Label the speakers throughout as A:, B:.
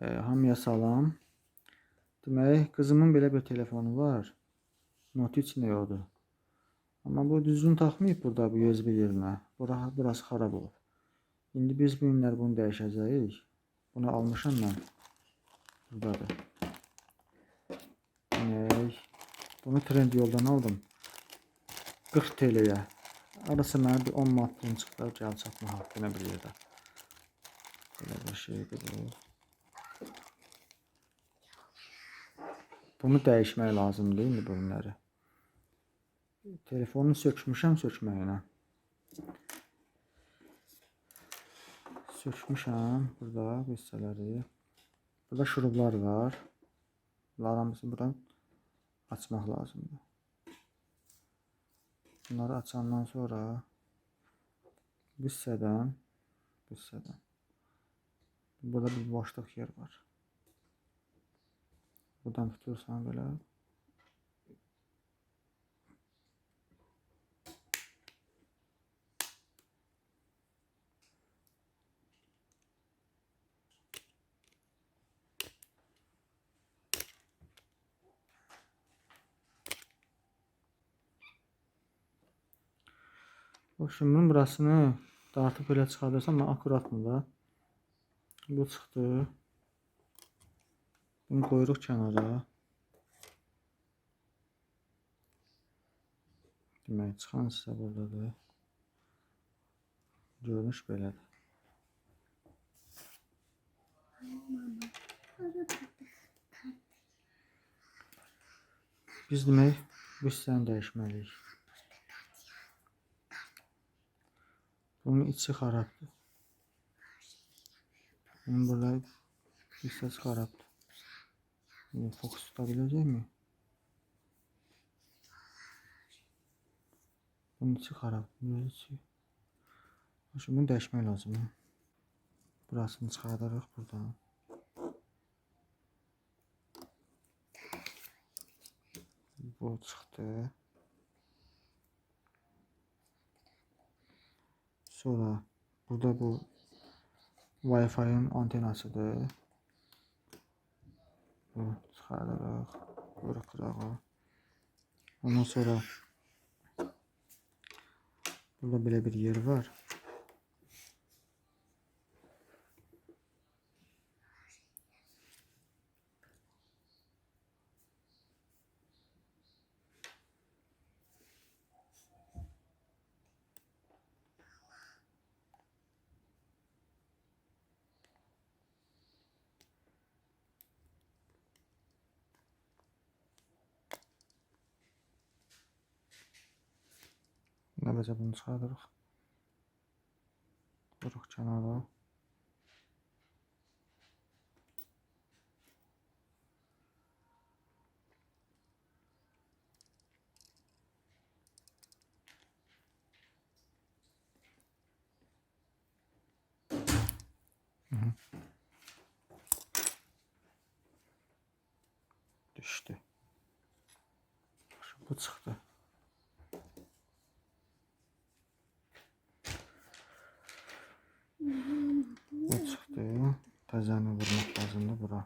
A: Hamıya salam. Demək, qızımın belə bir telefonu var. Note 3 Neo'dur. Amma bu düzgün taxmayıb burada bu USB yerinə. Burası xarab olub. İndi biz bu günlər bunu dəyişəcəyik. Bunu almışam mən. Buradadır. Demək, bunu Trend yoldan aldım. 40 TL'yə. Arası mənə bir 10 manatlığın çıxdı. Gəl çatma haqqına bir yerdə. Belə bir şeydir bu. Bunu dəyişmək lazımdır indi bu günləri. Telefonu sökmüşəm sökməyinə. Sökmüşəm burada bu hissələri. Burada şurublar var. Bunları hamısını buradan açmaq lazımdır. Bunları açandan sonra bu hissədən burada bir boşluq yer var. Buradan tutursan belə. Bunun burasını dartıb belə çıxardırsam, mən akurat mı da? Bu çıxdı. Bunu qoyuruq kənara. Demək, çıxan hissə buradadır. Görünüş belədir. Biz demək, bu hissəni dəyişməliyik. Bunun içi xarabdır. Bunun burada hissəsi xarabdır. Fokus tutabiləcək mi? Bunun içi xarabdır. Şimdi bunu dəyişmək lazım. Burasını çıxardarıq buradan. Bu çıxdı. Sonra burada bu Wi-Fi'nin antenasıdır. Bu çıxardarıq. Bura qırağa. Ondan sonra burada belə bir yer var. Nəvəcə bunu çıxardırıq. Qoyuruq kənara. Düşdü. Bu çıxdı. Bu çıxdı. Təzəni vurmaq lazımdır bura.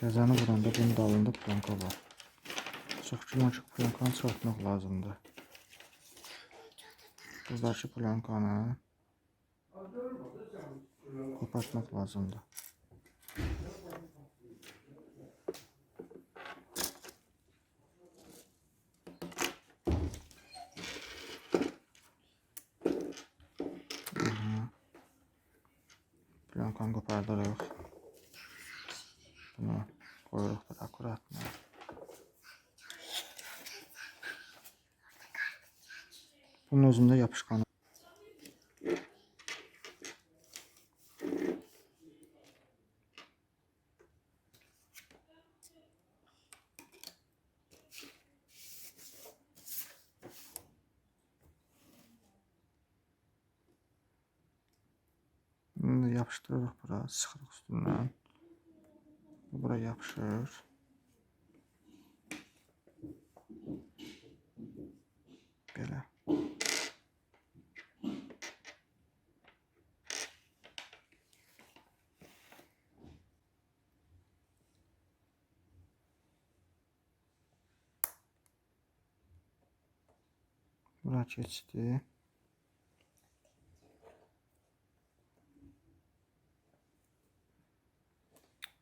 A: Təzəni vuranda bunun dalında planka var. Çox güman ki, plankanı çıxartmaq lazımdır. Buradakı plankanı kopartmaq lazımdır. Plankanı kopardırıq. Bunu qoyuruq da akuratla. Bunun özündə yapışqanı. Bunu yapışdırırıq bura, sıxırıq üstündən. Bura yapışır. Belə. Bura keçdi.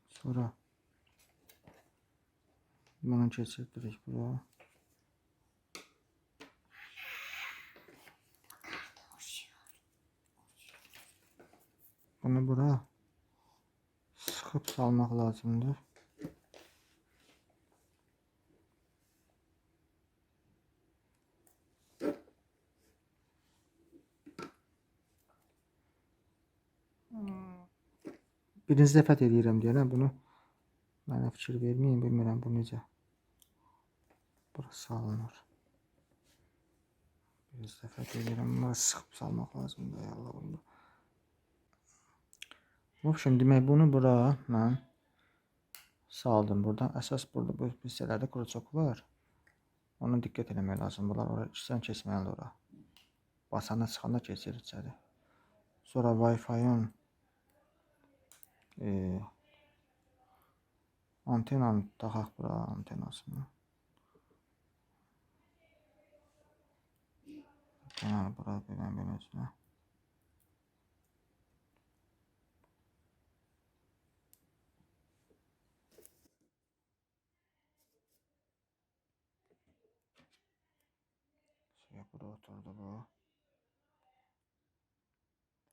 A: Sonra bunu keçirdirik bura. Bunu bura sıkıp salmaq lazımdır. Birinci dəfə deyirəm deyənə bunu mənə fikir verməyin, bilmirəm bu necə. Burası salınır. Birinci dəfə deyirəm, bunu sıxıb salmaq lazımdır ayaqlarında. Vəbşəm, demək bunu bura mən saldım. Buradan əsas burada bu hissələrdə kruçok var. Ona diqqət eləmək lazım. Bunlar ora içdən keçməlidir ora. Basana çıxanda keçir içəri. Sonra Wi-Fi-ın antenanı taxaq bura, antenasını. Antenanı bura bilən beləcə. Suya bura oturdu bu.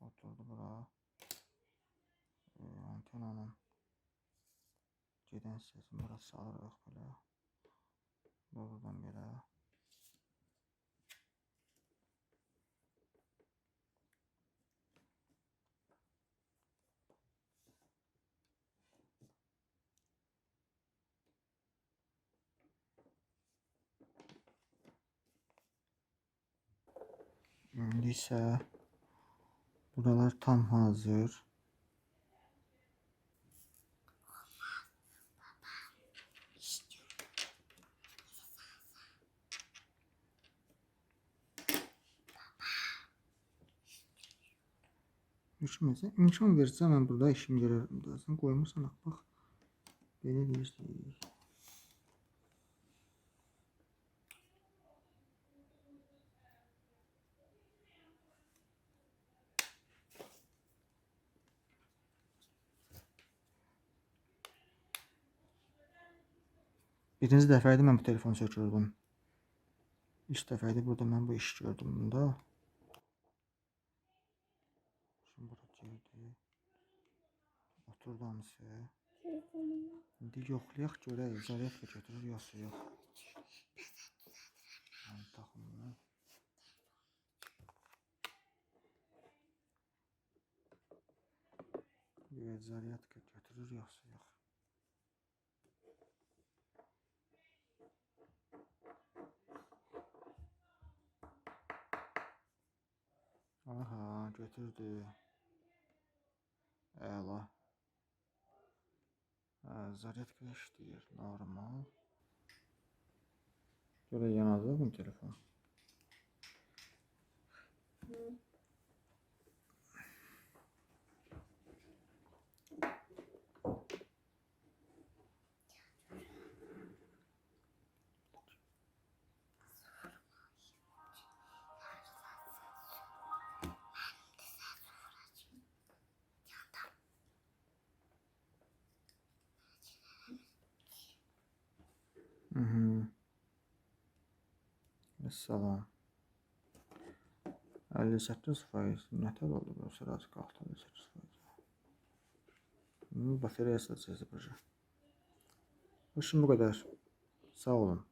A: Oturdu bura. Antenanın gedən hissəsini bura salırıq belə. Buradan belə. İndi isə buralar tam hazır. İmkan versə mən burada işim görərəm. Sən qoymursan, bax. Belə deyirsiniz. Birinci dəfə idi mən bu telefonu sökürdüm. İlk dəfə idi burada mən bu iş gördüm bunda. Şimdi bura girdi. Oturdu hamısı. İndi yoxlayaq görək, zaryadka götürür yoxsa yox. Taxımını. Evet, zaryadka götürür yoxsa yox. Aha, götürdü. Əla. Zaryadka işləyir, normal. Görək yanacaq mı telefon? Salam. 58%. Nətər oldu bu? Sırası qalxdı 58%. Batareyası da çözüb. Bu şimdi bu qədər. Sağ olun.